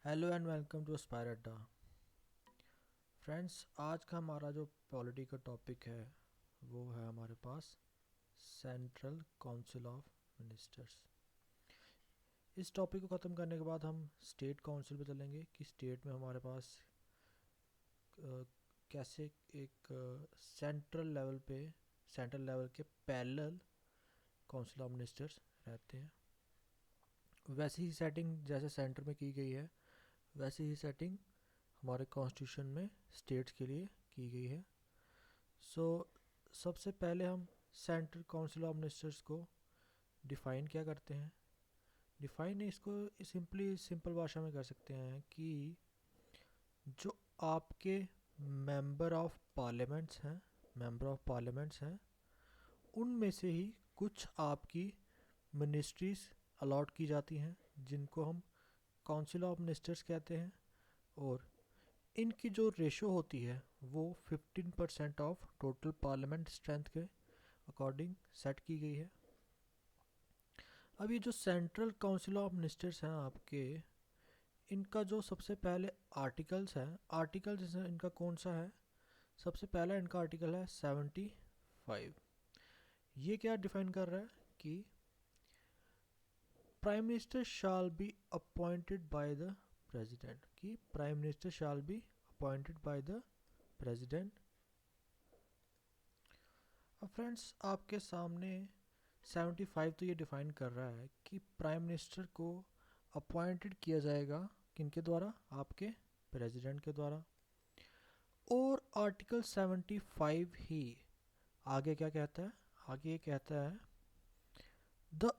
Hello and welcome to aspire Adda. Friends, आज का हमारा जो पॉलिटी का टॉपिक है वो है हमारे पास सेंट्रल काउंसिल ऑफ मिनिस्टर्स। इस टॉपिक को ख़त्म करने के बाद हम स्टेट काउंसिल पे चलेंगे कि स्टेट में हमारे पास कैसे एक सेंट्रल लेवल के पैरेलल काउंसिल ऑफ मिनिस्टर्स रहते हैं। वैसी ही सेटिंग जैसे सेंटर में की गई है वैसी ही सेटिंग हमारे कॉन्स्टिट्यूशन में स्टेट्स के लिए की गई है। सो सबसे पहले हम सेंट्रल काउंसिल ऑफ मिनिस्टर्स को डिफ़ाइन क्या करते हैं। डिफ़ाइन इसको सिंपल भाषा में कर सकते हैं कि जो आपके मेंबर ऑफ पार्लियामेंट्स हैं उनमें से ही कुछ आपकी मिनिस्ट्रीज अलॉट की जाती हैं जिनको हम काउंसिल ऑफ मिनिस्टर्स कहते हैं। और इनकी जो रेशो होती है वो 15% ऑफ टोटल पार्लियामेंट स्ट्रेंथ के अकॉर्डिंग सेट की गई है। अब ये जो सेंट्रल काउंसिल ऑफ मिनिस्टर्स हैं आपके, इनका जो सबसे पहले आर्टिकल्स हैं इनका कौन सा है। सबसे पहला इनका आर्टिकल है 75। ये क्या डिफाइन कर रहा है कि prime minister shall be appointed by the president, कि prime minister shall be appointed by the president. अब फ्रेंड्स, आपके सामने 75 तो ये डिफाइन कर रहा है कि प्राइम मिनिस्टर को अपॉइंटेड किया जाएगा किनके द्वारा, आपके प्रेसिडेंट के द्वारा। और आर्टिकल 75 ही आगे क्या कहता है, आगे ये कहता है the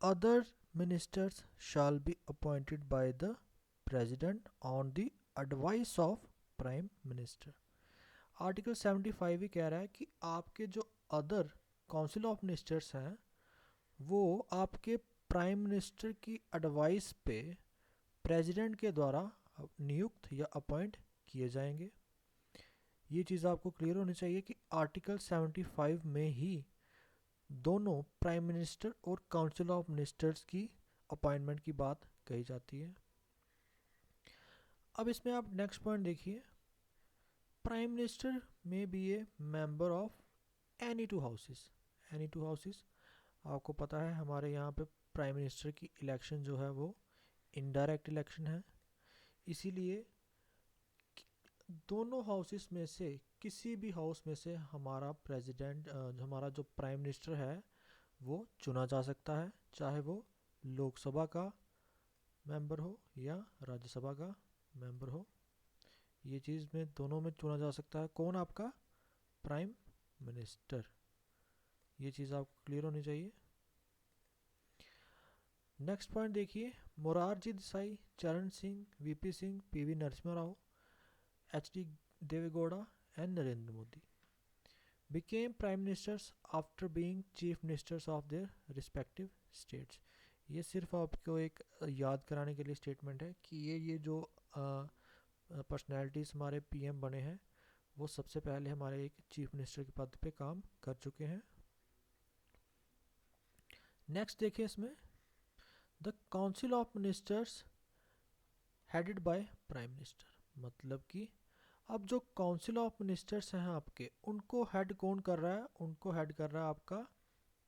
other ministers shall be appointed by the president on the advice of prime minister. Article 75 ही कह रहा है कि आपके जो अदर काउंसिल ऑफ मिनिस्टर्स हैं वो आपके प्राइम मिनिस्टर की एडवाइस पे प्रेसिडेंट के द्वारा नियुक्त या अपॉइंट किए जाएंगे। ये चीज़ आपको क्लियर होनी चाहिए कि आर्टिकल 75 में ही दोनों प्राइम मिनिस्टर और काउंसिल ऑफ मिनिस्टर्स की अपॉइंटमेंट की बात कही जाती है। अब इसमें आप नेक्स्ट पॉइंट देखिए, प्राइम मिनिस्टर में be a member of any two houses. Any two houses आपको पता है हमारे यहाँ पे प्राइम मिनिस्टर की इलेक्शन जो है वो इनडायरेक्ट इलेक्शन है, इसीलिए दोनों हाउसेस में से किसी भी हाउस में से हमारा हमारा जो प्राइम मिनिस्टर है वो चुना जा सकता है, चाहे वो लोकसभा का मेंबर हो या राज्यसभा का मेंबर हो। ये चीज़ में दोनों में चुना जा सकता है कौन, आपका प्राइम मिनिस्टर। ये चीज़ आपको क्लियर होनी चाहिए। नेक्स्ट पॉइंट देखिए, Morarji Desai, Charan Singh, VP Singh, PV Narasimha Rao, H D Deve Gowda and Narendra Modi became prime ministers after being chief ministers of their respective states। ये सिर्फ आपको एक याद कराने के लिए स्टेटमेंट है कि ये जो पर्सनैलिटीज़ हमारे पीएम बने हैं वो सबसे पहले हमारे एक चीफ मिनिस्टर के पद पे काम कर चुके हैं। नेक्स्ट देखिए इसमें, the council of ministers headed by prime minister, मतलब कि अब जो काउंसिल ऑफ मिनिस्टर्स हैं आपके उनको हेड कौन कर रहा है, उनको हेड कर रहा है आपका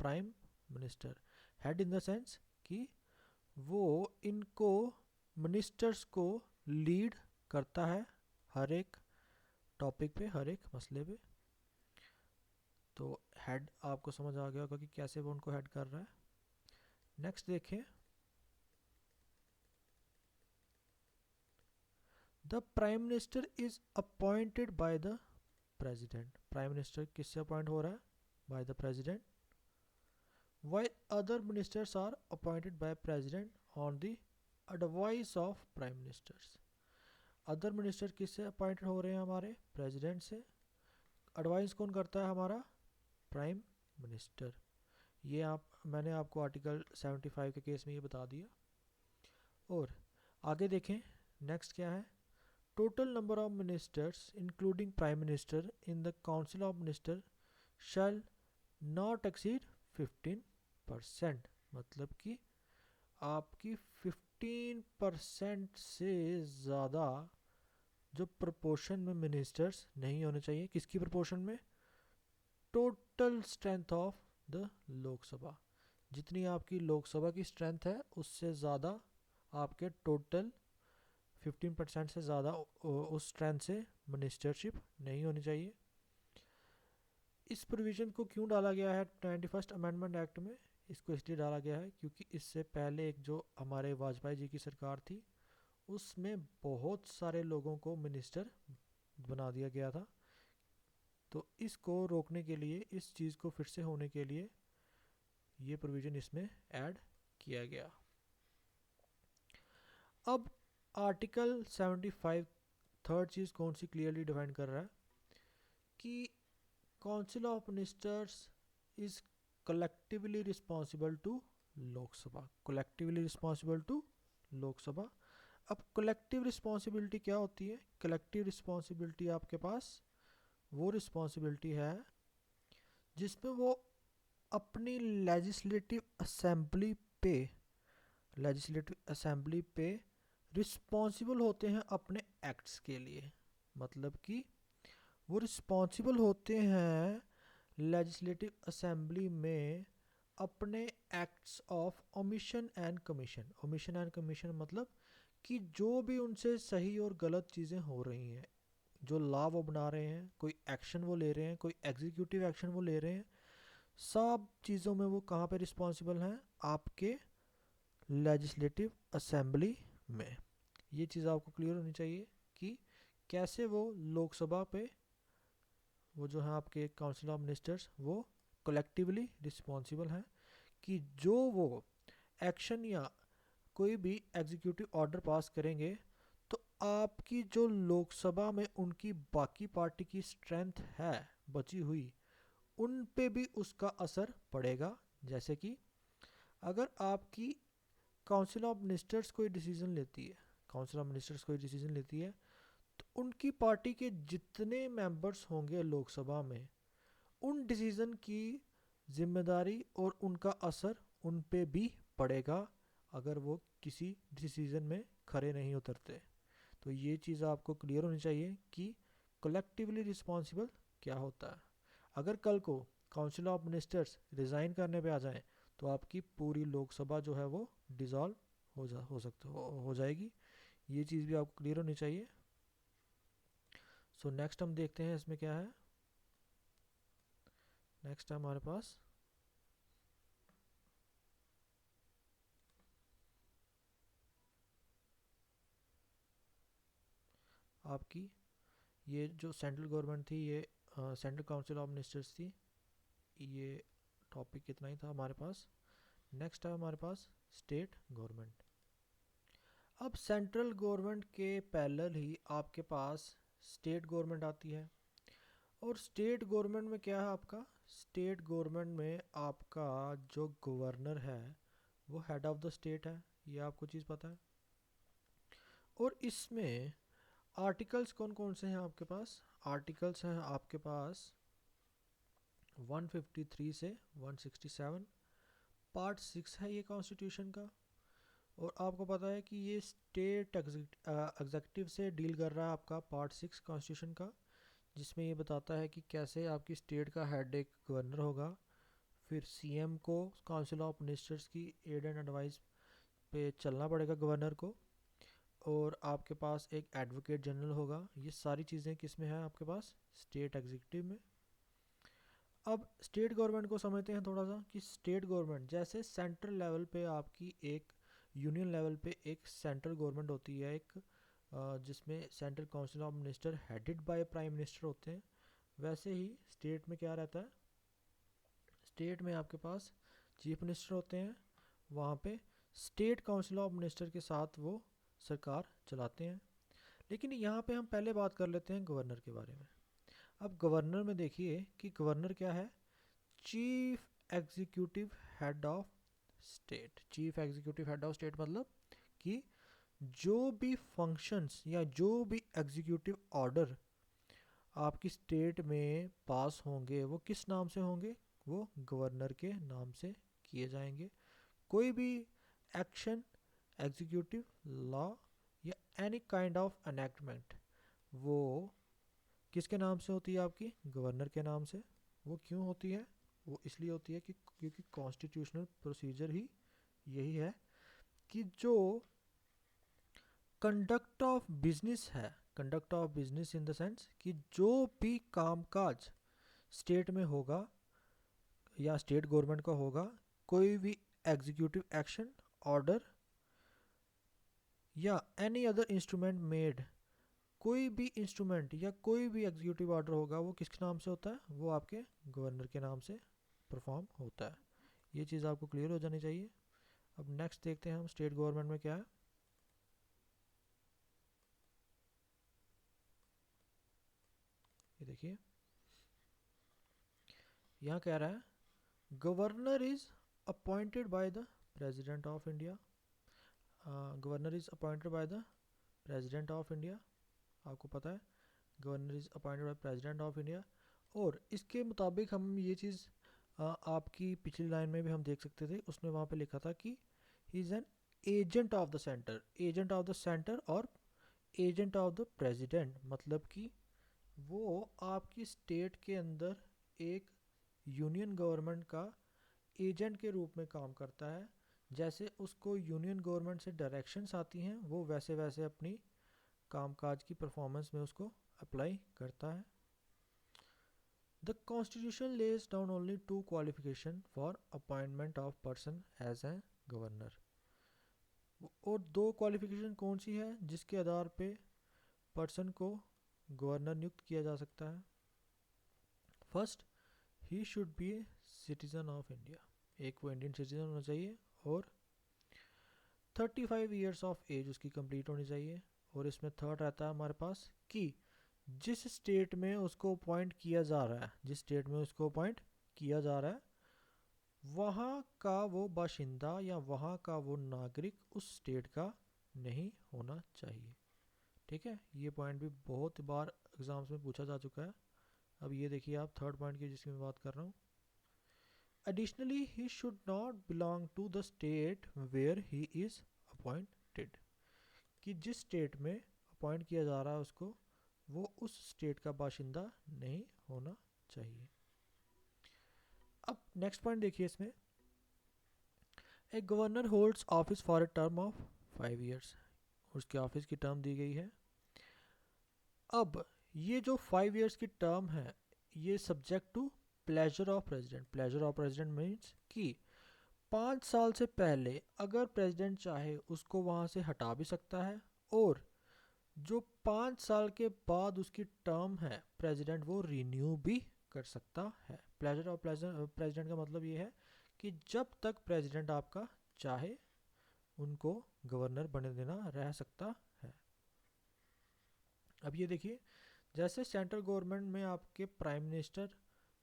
prime minister. Head in the sense कि वो इनको मिनिस्टर्स को लीड करता है हर एक टॉपिक पे, हर एक मसले पे। तो हेड आपको समझ आ गया होगा कि कैसे वो उनको हेड कर रहा है। नेक्स्ट देखें, the prime minister is appointed by the president. Prime minister किससे अपॉइंट हो रहा है, by the president. While other ministers are appointed by president on the advice of prime ministers. Other minister किससे appointed हो रहे हैं, हमारे प्रेसिडेंट से। एडवाइस कौन करता है, हमारा प्राइम मिनिस्टर। ये मैंने आपको आर्टिकल 75 के केस में ये बता दिया। और आगे देखें, नेक्स्ट क्या है, total number of ministers including prime minister in the council of minister shall not exceed 15%। मतलब कि आपकी 15% से ज़्यादा जो प्रपोर्शन में मिनिस्टर्स नहीं होने चाहिए। किसकी प्रपोर्शन में? Total strength of the Lok Sabha. जितनी आपकी लोकसभा की स्ट्रेंथ है उससे ज़्यादा आपके टोटल 15% से ज़्यादा उस स्ट्रेंथ से मिनिस्टरशिप नहीं होनी चाहिए। इस प्रोविज़न को क्यों डाला गया है 91st अमेंडमेंट एक्ट में? इसको इसलिए डाला गया है क्योंकि इससे पहले एक जो हमारे वाजपेयी जी की सरकार थी उसमें बहुत सारे लोगों को मिनिस्टर बना दिया गया था। तो इसको रोकने के लिए, इस चीज़ को फिर से होने के लिए ये प्रोविज़न इसमें ऐड किया गया। अब आर्टिकल 75 थर्ड चीज़ कौन सी क्लियरली डिफाइन कर रहा है कि council of ministers is collectively responsible to Lok Sabha. Collectively responsible to Lok Sabha. अब कलेक्टिव रिस्पॉन्सिबिलिटी क्या होती है? कलेक्टिव रिस्पॉन्सिबिलिटी आपके पास वो रिस्पॉन्सिबिलिटी है जिसमें वो अपनी लेजिस्लेटिव असेंबली पे रिस्पॉन्सिबल होते हैं अपने एक्ट्स के लिए। मतलब कि वो रिस्पॉन्सिबल होते हैं लेजिस्लेटिव असेंबली में अपने acts of omission and commission. Omission and commission मतलब कि जो भी उनसे सही और गलत चीज़ें हो रही हैं, जो लॉ वो बना रहे हैं, कोई एक्शन वो ले रहे हैं, कोई एग्जीक्यूटिव एक्शन वो ले रहे हैं, सब चीज़ों में वो कहाँ पे रिस्पॉन्सिबल हैं? आपके लेजिस्लेटिव असेंबली में। ये चीज़ आपको क्लियर होनी चाहिए कि कैसे वो लोकसभा पे वो जो है आपके काउंसिल ऑफ मिनिस्टर्स वो कलेक्टिवली रिस्पॉन्सिबल हैं कि जो वो एक्शन या कोई भी एग्जीक्यूटिव ऑर्डर पास करेंगे तो आपकी जो लोकसभा में उनकी बाकी पार्टी की स्ट्रेंथ है बची हुई, उन पे भी उसका असर पड़ेगा। जैसे कि अगर आपकी काउंसिल ऑफ मिनिस्टर्स कोई डिसीजन लेती है, काउंसिल ऑफ मिनिस्टर्स कोई डिसीजन लेती है, तो उनकी पार्टी के जितने मेंबर्स होंगे लोकसभा में उन डिसीजन की जिम्मेदारी और उनका असर उन पे भी पड़ेगा अगर वो किसी डिसीजन में खरे नहीं उतरते। तो ये चीज़ आपको क्लियर होनी चाहिए कि कलेक्टिवली रिस्पॉन्सिबल क्या होता है। अगर कल को काउंसिल ऑफ मिनिस्टर्स रिज़ाइन करने पे आ जाएं तो आपकी पूरी लोकसभा जो है वो डिज़ोल्व हो जाएगी। ये चीज़ भी आपको क्लियर होनी चाहिए। सो नेक्स्ट हम देखते हैं इसमें क्या है। नेक्स्ट है हमारे पास आपकी ये जो सेंट्रल गवर्नमेंट थी, ये सेंट्रल काउंसिल ऑफ मिनिस्टर्स थी। ये टॉपिक कितना ही था हमारे पास। नेक्स्ट है हमारे पास स्टेट गवर्नमेंट। अब सेंट्रल गवर्नमेंट के पैरेलल ही आपके पास स्टेट गवर्नमेंट आती है। और स्टेट गवर्नमेंट में क्या है आपका? स्टेट गवर्नमेंट में आपका जो गवर्नर है वो हेड ऑफ द स्टेट है। ये आपको चीज़ पता है। और इसमें आर्टिकल्स कौन कौन से हैं आपके पास? आर्टिकल्स हैं आपके पास 153 से 167। पार्ट 6 है ये कॉन्स्टिट्यूशन का। और आपको पता है कि ये स्टेट एग्जीक्यूटिव से डील कर रहा है आपका पार्ट 6 कॉन्स्टिट्यूशन का, जिसमें ये बताता है कि कैसे आपकी स्टेट का हेड एक गवर्नर होगा। फिर सीएम को काउंसिल ऑफ मिनिस्टर्स की एड एंड एडवाइस पे चलना पड़ेगा गवर्नर को। और आपके पास एक एडवोकेट जनरल होगा। ये सारी चीज़ें किस में है आपके पास? स्टेट एग्जीक्यूटिव में। अब स्टेट गवर्नमेंट को समझते हैं थोड़ा सा कि स्टेट गवर्नमेंट जैसे सेंट्रल लेवल पे आपकी एक यूनियन लेवल पे एक सेंट्रल गवर्नमेंट होती है, एक जिसमें central council of minister headed by prime minister होते हैं, वैसे ही स्टेट में क्या रहता है? स्टेट में आपके पास चीफ मिनिस्टर होते हैं। वहाँ पे स्टेट काउंसिल ऑफ मिनिस्टर के साथ वो सरकार चलाते हैं। लेकिन यहाँ पे हम पहले बात कर लेते हैं गवर्नर के बारे में। अब गवर्नर में देखिए कि गवर्नर क्या है? Chief executive head of state. Chief executive head of state मतलब कि जो भी फंक्शंस या जो भी एग्जीक्यूटिव ऑर्डर आपकी स्टेट में पास होंगे वो किस नाम से होंगे? वो गवर्नर के नाम से किए जाएंगे। कोई भी एक्शन एग्जीक्यूटिव लॉ या एनी काइंड ऑफ एनेक्टमेंट वो किसके नाम से होती है? आपकी गवर्नर के नाम से। वो क्यों होती है? वो इसलिए होती है कि क्योंकि कॉन्स्टिट्यूशनल प्रोसीजर ही यही है कि जो कंडक्ट ऑफ बिजनेस है, conduct of business in the sense कि जो भी कामकाज स्टेट में होगा या स्टेट गवर्नमेंट का होगा, कोई भी एग्जीक्यूटिव एक्शन, ऑर्डर या एनी अदर इंस्ट्रूमेंट मेड, कोई भी इंस्ट्रूमेंट या कोई भी एग्जीक्यूटिव ऑर्डर होगा वो किसके नाम से होता है? वो आपके गवर्नर के नाम से परफॉर्म होता है। ये चीज़ आपको क्लियर हो जानी चाहिए। अब नेक्स्ट देखते हैं हम स्टेट गवर्नमेंट में क्या है। ये देखिए यहाँ कह रहा है governor is appointed by the president of India. Governor is appointed by the president of India. आपको पता है governor is appointed by president of India. और इसके मुताबिक हम ये चीज़ आपकी पिछली लाइन में भी हम देख सकते थे, उसने वहाँ पे लिखा था कि he is an agent of the centre, agent of the centre और एजेंट ऑफ द प्रेसिडेंट, मतलब कि वो आपकी स्टेट के अंदर एक यूनियन गवर्नमेंट का एजेंट के रूप में काम करता है। जैसे उसको यूनियन गवर्नमेंट से डायरेक्शंस आती हैं, वो वैसे वैसे अपनी कामकाज की परफॉर्मेंस में उसको अप्लाई करता है। The constitution lays down only two qualifications for appointment of person as a governor। और दो क्वालिफिकेशन कौन सी है जिसके आधार पे पर्सन को गवर्नर नियुक्त किया जा सकता है? First, he should be a citizen of India, एक वो इंडियन सिटीजन होना चाहिए और 35 ईयर्स ऑफ एज उसकी कंप्लीट होनी चाहिए। और इसमें थर्ड रहता है हमारे पास कि जिस स्टेट में उसको अपॉइंट किया जा रहा है, जिस स्टेट में उसको अपॉइंट किया जा रहा है वहाँ का वो बाशिंदा या वहाँ का वो नागरिक उस स्टेट का नहीं होना चाहिए। ठीक है, ये पॉइंट भी बहुत बार एग्जाम्स में पूछा जा चुका है। अब ये देखिए आप थर्ड पॉइंट की जिसकी मैं बात कर रहा हूँ। Additionally he should not belong to the state where he is appointed, कि जिस स्टेट में अपॉइंट किया जा रहा है उसको वो उस स्टेट का बाशिंदा नहीं होना चाहिए। अब नेक्स्ट पॉइंट देखिए इसमें, a governor holds office for a term of 5 years, उसके ऑफिस की टर्म दी गई है। अब ये जो 5 ईयर्स की टर्म है ये subject to pleasure of president. Pleasure of president means कि 5 साल से पहले अगर प्रेसिडेंट चाहे उसको वहाँ से हटा भी सकता है, और जो 5 साल के बाद उसकी टर्म है प्रेसिडेंट वो रिन्यू भी कर सकता है। प्लेजर ऑफ प्रेसिडेंट का मतलब ये है कि जब तक प्रेसिडेंट आपका चाहे उनको गवर्नर बने देना रह सकता है। अब ये देखिए जैसे सेंट्रल गवर्नमेंट में आपके प्राइम मिनिस्टर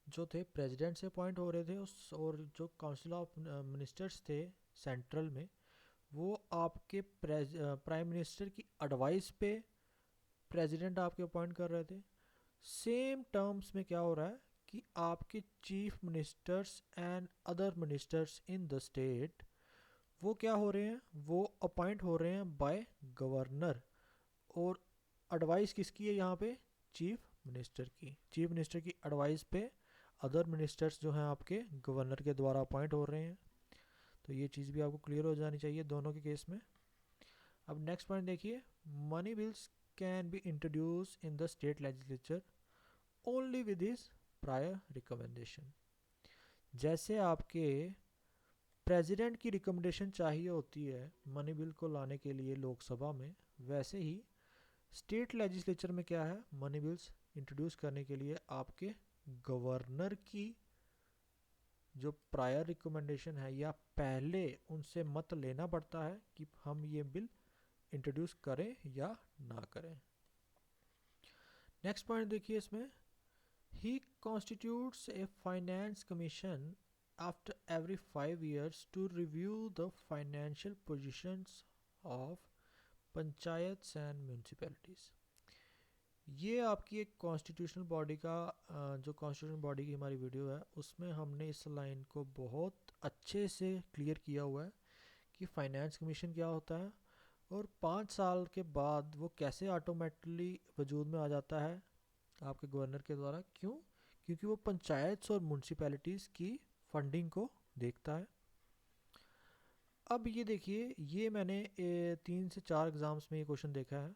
जो थे प्रेसिडेंट से अपॉइंट हो रहे थे और जो काउंसिल ऑफ मिनिस्टर्स थे सेंट्रल में वो आपके प्राइम मिनिस्टर की एडवाइस पे प्रेसिडेंट आपके अपॉइंट कर रहे थे। सेम टर्म्स में क्या हो रहा है कि आपके chief ministers and other ministers in the state वो क्या हो रहे हैं, वो अपॉइंट हो रहे हैं बाय गवर्नर। और एडवाइस किसकी है यहाँ पे? चीफ मिनिस्टर की। चीफ मिनिस्टर की एडवाइस पे अदर मिनिस्टर्स जो हैं आपके गवर्नर के द्वारा अपॉइंट हो रहे हैं। तो ये चीज़ भी आपको क्लियर हो जानी चाहिए दोनों के केस में। अब नेक्स्ट पॉइंट देखिए, money bills can be introduce in the state legislature only with his prior recommendation. जैसे आपके प्रेसिडेंट की रिकमेंडेशन चाहिए होती है मनी बिल को लाने के लिए लोकसभा में, वैसे ही स्टेट लेजिस्लेचर में क्या है, मनी बिल्स इंट्रोड्यूस करने के लिए आपके गवर्नर की जो प्रायर रिकमेंडेशन है या पहले उनसे मत लेना पड़ता है कि हम ये बिल इंट्रोड्यूस करें या ना करें। नेक्स्ट पॉइंट देखिए इसमें, ही constitutes A finance commission after every 5 years to review the financial positions of panchayat and municipalities. ये आपकी एक कॉन्स्टिट्यूशनल बॉडी का जो कॉन्स्टिट्यूशनल बॉडी की हमारी वीडियो है उसमें हमने इस लाइन को बहुत अच्छे से क्लियर किया हुआ है कि फाइनेंस कमीशन क्या होता है और 5 साल के बाद वो कैसे ऑटोमेटिकली वजूद में आ जाता है आपके गवर्नर के द्वारा। क्यों? क्योंकि वो पंचायत और म्यूनसिपैलिटीज़ की फंडिंग को देखता है। अब ये देखिए, ये मैंने 3 से 4 एग्ज़ाम्स में ये क्वेश्चन देखा है,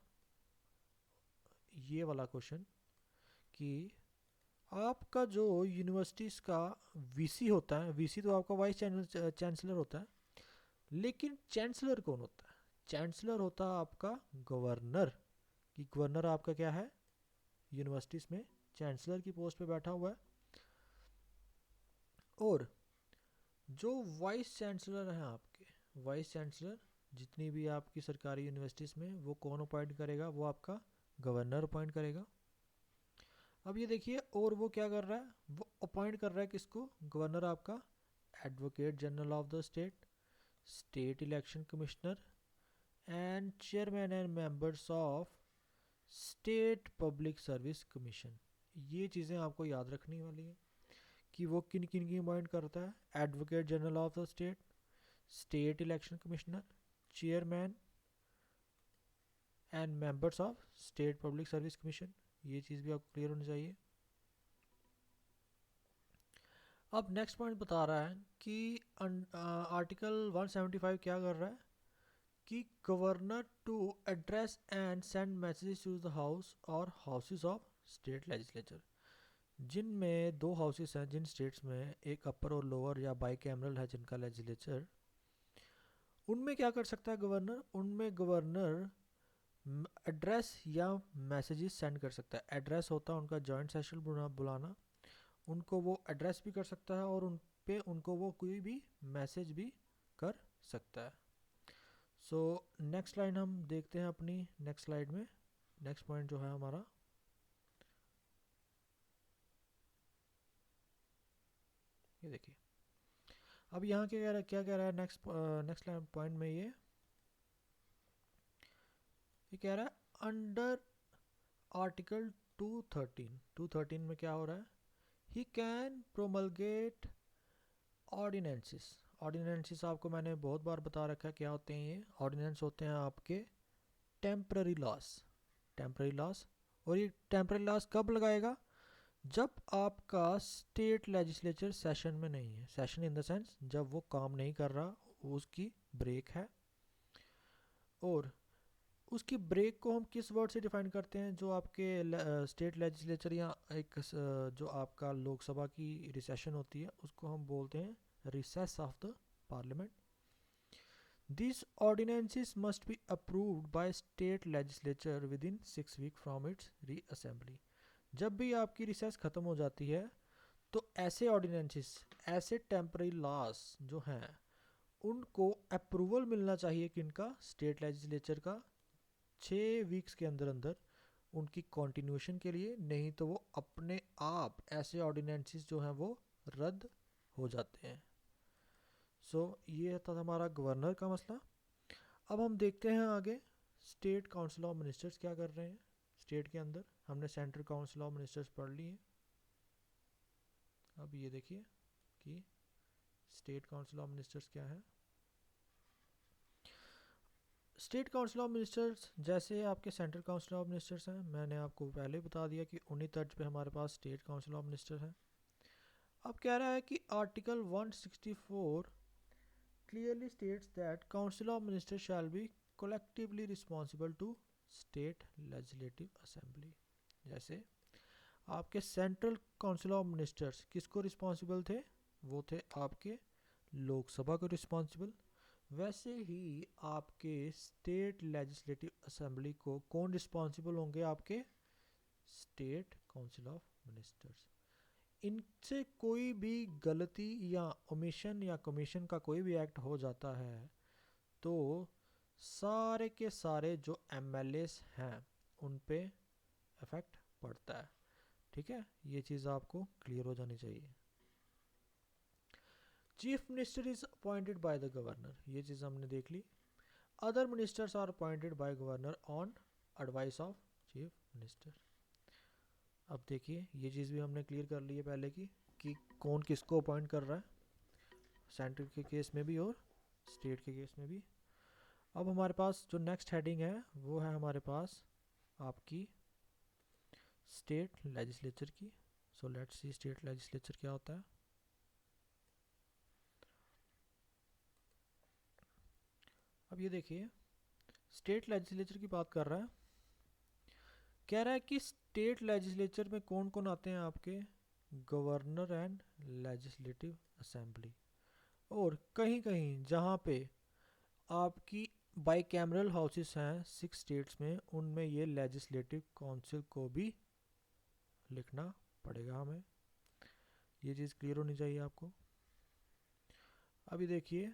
ये वाला क्वेश्चन, कि आपका जो यूनिवर्सिटीज़ का वीसी होता है, वीसी तो आपका वाइस चांसलर होता है, लेकिन चांसलर कौन होता है? चांसलर होता है आपका गवर्नर। कि गवर्नर आपका क्या है यूनिवर्सिटीज़ में, चांसलर की पोस्ट पे बैठा हुआ है। और जो वाइस चांसलर हैं आपके, वाइस चांसलर जितनी भी आपकी सरकारी यूनिवर्सिटीज़ में, वो कौन अपॉइंट करेगा? वो आपका गवर्नर अपॉइंट करेगा। अब ये देखिए, और वो क्या कर रहा है? वो अपॉइंट कर रहा है किसको? गवर्नर आपका advocate general of the state, state election commissioner and chairman and members of state public service commission. ये चीज़ें आपको याद रखनी वाली हैं कि वो किन किन की अपॉइंट करता है। Advocate general of the state, state election commissioner, chairman and members of state public service commission. ये चीज़ भी आपको क्लियर होनी चाहिए। अब नेक्स्ट पॉइंट बता रहा है कि आर्टिकल 175 क्या कर रहा है कि governor to address and send messages to the house or houses of state legislature. जिनमें 2 हाउसेस हैं जिन स्टेट्स में, एक अपर और लोअर या बाई कैमरल है जिनका लेजिस्लेचर, उनमें क्या कर सकता है गवर्नर? उनमें गवर्नर एड्रेस या मैसेजेस सेंड कर सकता है। एड्रेस होता है उनका जॉइंट सेशन बुलाना, उनको वो एड्रेस भी कर सकता है और उन पे उनको वो कोई भी मैसेज भी कर सकता है। सो नेक्स्ट लाइन हम देखते हैं अपनी नेक्स्ट स्लाइड में। नेक्स्ट पॉइंट जो है हमारा, ये देखिए। अब यहाँ क्या कह रहा है नेक्स्ट पॉइंट में, ये कह रहा है अंडर आर्टिकल 213 में क्या हो रहा है? He can promulgate ordinances. Ordinances आपको मैंने बहुत बार बता रखा है क्या होते हैं। ये ऑर्डिनेंस होते हैं आपके टेम्पररी लॉस, टेम्पररी लॉस। और ये टेम्पररी लॉस कब लगाएगा? जब आपका स्टेट लेजिस्लेचर सेशन में नहीं है। सेशन इन द सेंस जब वो काम नहीं कर रहा, उसकी ब्रेक है। और उसकी ब्रेक को हम किस वर्ड से डिफाइन करते हैं? जो आपके स्टेट लेजिस्लेचर या जो आपका लोकसभा की रिसेशन होती है, उसको हम बोलते हैं recess of the parliament. These ordinances must be approved by state legislature within 6 weeks from its reassembly। जब भी आपकी रिसेस ख़त्म हो जाती है तो ऐसे ऑर्डिनेंसेस, ऐसे टेम्पररी लॉस जो हैं, उनको अप्रूवल मिलना चाहिए किनका? स्टेट लेजिस्लेचर का, 6 वीक्स के अंदर अंदर उनकी कॉन्टिन्यूशन के लिए। नहीं तो वो अपने आप ऐसे ऑर्डिनेंसेस जो हैं वो रद्द हो जाते हैं। ये था हमारा गवर्नर का मसला। अब हम देखते हैं आगे स्टेट काउंसिल ऑफ मिनिस्टर्स क्या कर रहे हैं स्टेट के अंदर। हमने सेंट्रल काउंसिल ऑफ मिनिस्टर्स पढ़ लिए। अब ये देखिए कि स्टेट काउंसिल ऑफ मिनिस्टर्स क्या है। स्टेट काउंसिल ऑफ मिनिस्टर्स जैसे आपके सेंट्रल काउंसिल ऑफ मिनिस्टर्स हैं, मैंने आपको पहले बता दिया कि उन्हीं तर्ज पे हमारे पास स्टेट काउंसिल ऑफ मिनिस्टर है। अब कह रहा है कि article 164 clearly states that council of ministers shall be collectively responsible to state legislative assembly। जैसे आपके सेंट्रल काउंसिल ऑफ मिनिस्टर्स किसको रिस्पॉन्सिबल थे? वो थे आपके लोकसभा को रिस्पॉन्सिबल। वैसे ही आपके स्टेट लेजिस्लेटिव असेंबली को कौन रिस्पॉन्सिबल होंगे? आपके स्टेट काउंसिल ऑफ मिनिस्टर्स। इनसे कोई भी गलती या ओमिशन या कमीशन का कोई भी एक्ट हो जाता है तो सारे के सारे जो एमएलएस हैं उन पे इफेक्ट पड़ता है। ठीक है, ये चीज़ आपको क्लियर हो जानी चाहिए। Chief minister is appointed by the governor, ये चीज़ हमने देख ली। Other ministers are appointed by governor on advice of chief minister. अब देखिए, ये चीज़ भी हमने क्लियर कर ली है पहले की कि कौन किसको अपॉइंट कर रहा है, सेंट्रल के केस में भी और स्टेट के केस में भी। अब हमारे पास जो नेक्स्ट हेडिंग है वो है हमारे पास आपकी स्टेट लेजिस्लेचर की। So let's see state legislature क्या होता है। अब ये देखिए स्टेट लेजिस्लेचर की बात कर रहा है, कह रहा है कि स्टेट लेजिस्लेचर में कौन कौन आते हैं आपके, गवर्नर एंड लेजिस्लेटिव असेंबली। और कहीं कहीं जहाँ पे आपकी बाईकैमरल हाउसेस हैं 6 स्टेट्स में, उनमें ये लेजिस्लेटिव काउंसिल को भी लिखना पड़ेगा हमें। ये चीज़ क्लियर होनी चाहिए आपको। अभी देखिए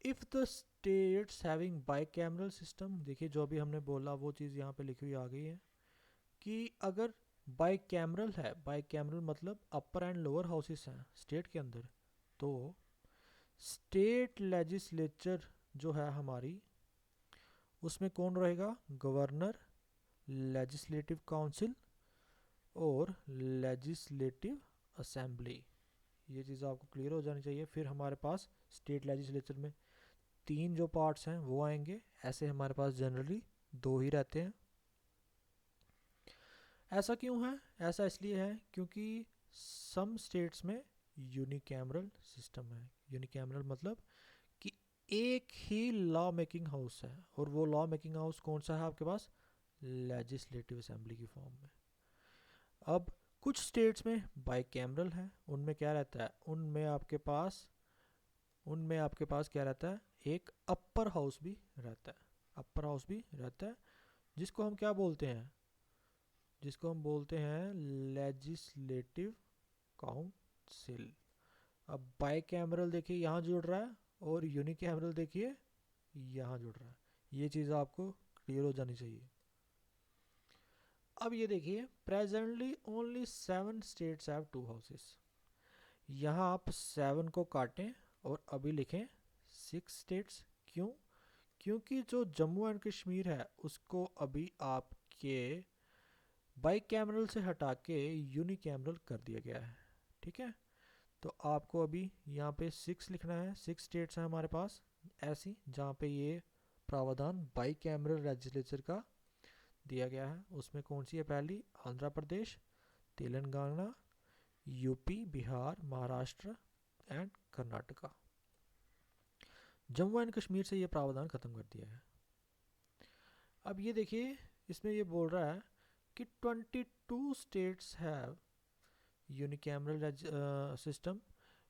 if the states having bicameral system, देखिए जो अभी हमने बोला वो चीज़ यहाँ पे लिखी हुई आ गई है कि अगर बाईकैमरल है, बाईकैमरल मतलब अपर एंड लोअर हाउसेस हैं स्टेट के अंदर, तो स्टेट लेजिस्लेचर जो है हमारी उसमें कौन रहेगा, गवर्नर, लेजिस्लेटिव काउंसिल और लेजिस्लेटिव असेंबली। ये चीज़ आपको क्लियर हो जानी चाहिए। फिर हमारे पास स्टेट लेजिस्लेचर में 3 जो पार्ट्स हैं वो आएंगे, ऐसे हमारे पास जनरली 2 ही रहते हैं। ऐसा क्यों है, ऐसा इसलिए है क्योंकि सम स्टेट्स में यूनिकैमरल सिस्टम है। यूनिकैमरल मतलब कि एक ही लॉ मेकिंग हाउस है, और वो लॉ मेकिंग हाउस कौन सा है आपके पास, लेजिस्लेटिव असेंबली की फॉर्म में। अब कुछ स्टेट्स में बाईकैमरल है, उनमें क्या रहता है, उनमें आपके पास क्या रहता है, एक अपर हाउस भी रहता है, अपर हाउस भी रहता है, जिसको हम क्या बोलते हैं, जिसको हम बोलते हैं लेजिस्लेटिव काउंसिल। अब बाईकैमरल देखिए यहाँ जुड़ रहा है, और यूनिकैमरल देखिए यहाँ जुड़ रहा है। ये चीज़ आपको क्लियर हो जानी चाहिए। अब ये देखिए presently only 7 states have 2 houses. यहाँ आप 7 को काटें और अभी लिखें 6 स्टेट्स। क्यों, क्योंकि जो जम्मू एंड कश्मीर है उसको अभी आपके बाईकैमरल से हटा के यूनिकैमरल कर दिया गया है। ठीक है, तो आपको अभी यहाँ पे 6 लिखना है। 6 स्टेट्स हैं हमारे पास ऐसी जहाँ पे ये प्रावधान बाईकैमरल लेजिस्लेचर का दिया गया है। उसमें कौन सी है, पहली Andhra Pradesh, Telangana, UP, Bihar, Maharashtra and Karnataka. Jammu and Kashmir से ये प्रावधान खत्म कर दिया है। अब ये देखिए इसमें ये बोल रहा है कि 22 states have unicameral system.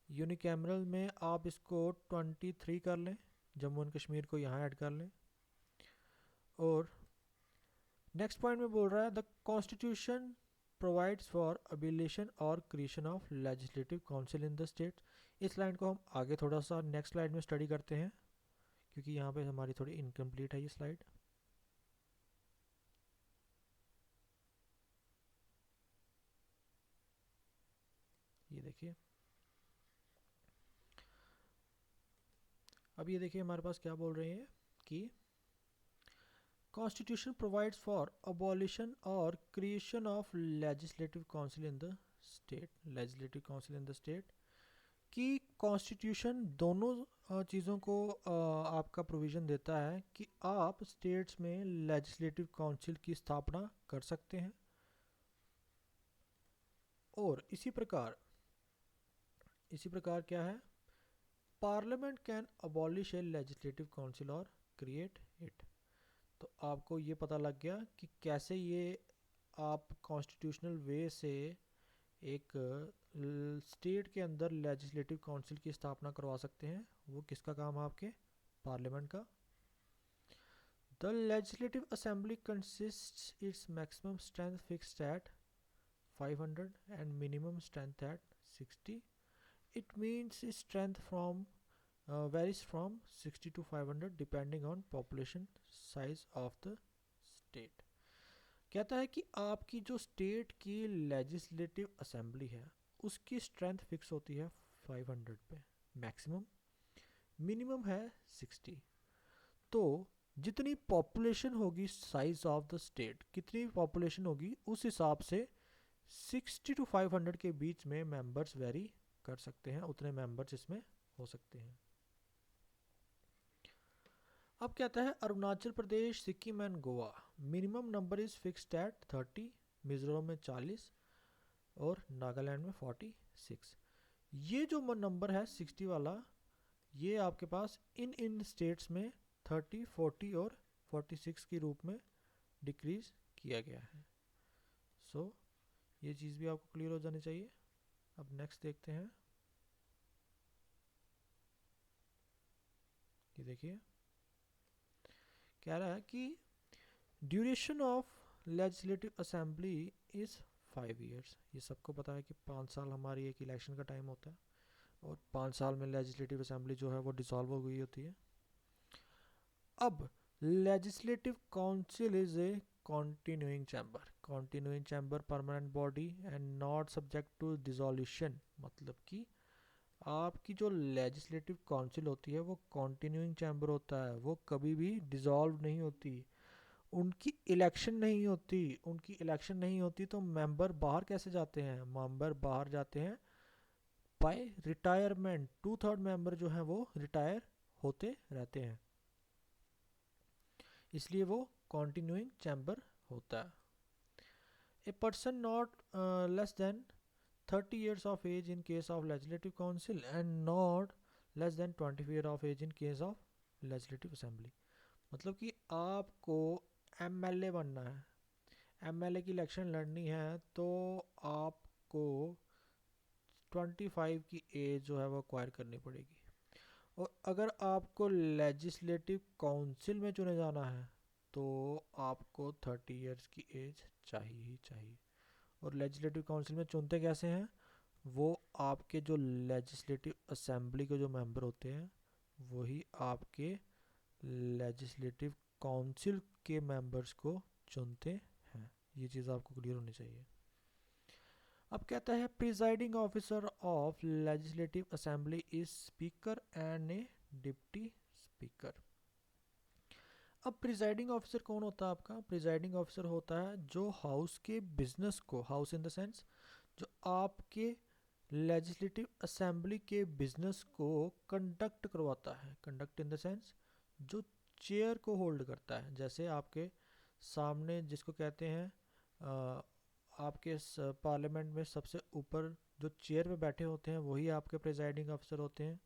Unicameral में आप इसको 23 कर लें, जम्मू एंड कश्मीर को यहाँ ऐड कर लें। और नेक्स्ट पॉइंट में बोल रहा है द कॉन्स्टिट्यूशन प्रोवाइड्स फॉर अबिलिशन और creation of legislative council in the state. इस लाइन को हम आगे थोड़ा सा नेक्स्ट स्लाइड में स्टडी करते हैं, क्योंकि यहाँ पे हमारी थोड़ी इनकम्प्लीट है ये स्लाइड। ये देखिए, अब ये देखिए हमारे पास क्या बोल रहे हैं कि कॉन्स्टिट्यूशन प्रोवाइड्स फॉर अबॉलिशन और creation of legislative council in the state. Legislative council in the state कि कॉन्स्टिट्यूशन दोनों चीज़ों को आपका प्रोविज़न देता है कि आप स्टेट्स में लेजिस्लेटिव काउंसिल की स्थापना कर सकते हैं। और इसी प्रकार क्या है, parliament can abolish A legislative council और क्रिएट इट। तो आपको ये पता लग गया कि कैसे ये आप कॉन्स्टिट्यूशनल वे से एक स्टेट के अंदर लेजिस्लेटिव काउंसिल की स्थापना करवा सकते हैं। वो किसका काम है, आपके पार्लियामेंट का। The legislative assembly consists its maximum strength fixed at 500 and minimum strength eight 60। It means strength from varies from 60 to 500 depending on population size of the state। कहता है कि आपकी जो स्टेट की लेजिस्लेटिव असेंबली है उसकी strength fix होती है 500 पे मैक्सिमम, मिनिमम है 60। तो जितनी पॉपुलेशन होगी, साइज ऑफ द स्टेट कितनी पॉपुलेशन होगी, उस हिसाब से 60 टू 500 के बीच में मेंबर्स वेरी कर सकते हैं, उतने मेंबर्स इसमें हो सकते हैं। अब कहता है Arunachal Pradesh, Sikkim and Goa minimum number is fixed at 30, Mizoram में 40 और नागालैंड में 46। ये जो नंबर है 60 वाला, ये आपके पास इन इन स्टेट्स में 30, 40 और 46 के रूप में डिक्रीज किया गया है। सो ये चीज़ भी आपको क्लियर हो जानी चाहिए। अब नेक्स्ट देखते हैं, ये देखिए कह रहा है कि duration of legislative assembly is 5 years। ये सबको पता है कि 5 साल हमारी एक इलेक्शन का टाइम होता है और 5 साल में लेजिस्लेटिव असेंबली जो है वो डिसॉल्व हो गई होती है। अब legislative council is a continuing chamber permanent body and not subject to dissolution. मतलब कि आपकी जो लेजिस्लेटिव काउंसिल होती है वो कॉन्टिन्यूइंग चैम्बर होता है, वो कभी भी डिसॉल्व नहीं होती, उनकी इलेक्शन नहीं होती। उनकी इलेक्शन नहीं होती तो मेंबर बाहर कैसे जाते हैं? मेंबर बाहर जाते हैं बाय रिटायरमेंट। 2/3 मेंबर जो हैं वो रिटायर होते रहते हैं, इसलिए वो कॉन्टिन्यूइंग चैम्बर होता है। A person not less than 30 years of age in case of legislative council and not less than 20 year of age in case of legislative assembly। मतलब कि आपको एमएलए बनना है, एमएलए की इलेक्शन लड़नी है, तो आपको 25 की एज जो है वो एक्वायर करनी पड़ेगी। और अगर आपको लेजिस्लेटिव काउंसिल में चुने जाना है तो आपको 30 इयर्स की एज चाहिए ही चाहिए। और लेजिस्लेटिव काउंसिल में चुनते कैसे हैं? वो आपके जो लेजिस्लेटिव असेंबली के जो मेंबर होते हैं वही आपके लेजिस्लेटिव काउंसिल के मेंबर्स को चुनते हैं। ये चीज़ आपको क्लियर होनी चाहिए। अब कहता है presiding officer of legislative assembly is speaker and A deputy speaker. अब प्रिजाइडिंग ऑफिसर कौन होता है आपका? प्रिजाइडिंग ऑफिसर होता है जो हाउस के बिजनेस को, हाउस इन द सेंस जो आपके लेजिस्लेटिव असेंबली के बिजनेस को कंडक्ट करवाता है। कंडक्ट इन द सेंस जो चेयर को होल्ड करता है। जैसे आपके सामने जिसको कहते हैं आपके पार्लियामेंट में सबसे ऊपर जो चेयर पे बैठे होते हैं वही आपके प्रिजाइडिंग अफसर होते हैं।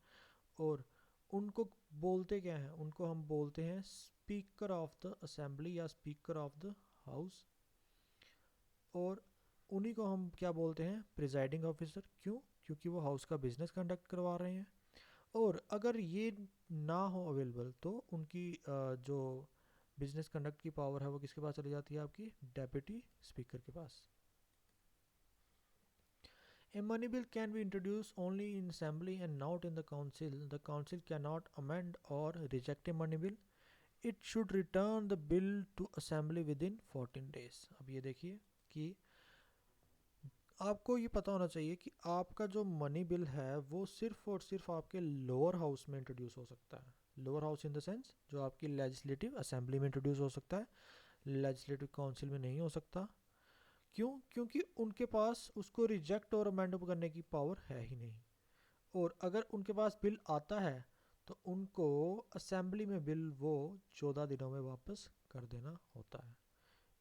और उनको बोलते क्या हैं? उनको हम बोलते हैं स्पीकर ऑफ द असेंबली या स्पीकर ऑफ द हाउस। और उन्हीं को हम क्या बोलते हैं? Presiding officer. क्यों? क्योंकि वो हाउस का बिजनेस कंडक्ट करवा रहे हैं। और अगर ये ना हो अवेलेबल तो उनकी जो बिजनेस कंडक्ट की पावर है वो किसके पास चली जाती है? आपकी डेप्यूटी स्पीकर के पास। A money bill can be introduced only in assembly and not in the council. The council cannot amend or reject a money bill. It should return the bill to assembly within 14 days। अब ये देखिए कि आपको ये पता होना चाहिए कि आपका जो मनी बिल है वो सिर्फ और सिर्फ आपके लोअर हाउस में इंट्रोड्यूस हो सकता है। Lower house in the sense जो आपकी लेजिस्लेटिव असेंबली में इंट्रोड्यूस हो सकता है, लेजिस्लेटिव काउंसिल में नहीं हो सकता। क्यों? क्योंकि उनके पास उसको रिजेक्ट और अमेंड करने की पावर है ही नहीं। और अगर उनके पास बिल आता है तो उनको असेंबली में बिल वो 14 दिनों में वापस कर देना होता है।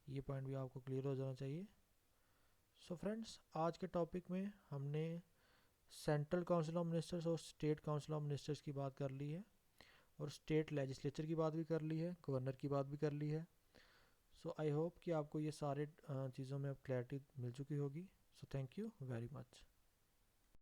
ये पॉइंट भी आपको क्लियर हो जाना चाहिए। सो फ्रेंड्स, आज के टॉपिक में हमने सेंट्रल काउंसिल ऑफ मिनिस्टर्स और स्टेट काउंसिल ऑफ मिनिस्टर्स की बात कर ली है, और स्टेट लेजिस्लेचर की बात भी कर ली है, गवर्नर की बात भी कर ली है। सो आई होप कि आपको ये सारे चीज़ों में अब क्लैरिटी मिल चुकी होगी। So thank you very much.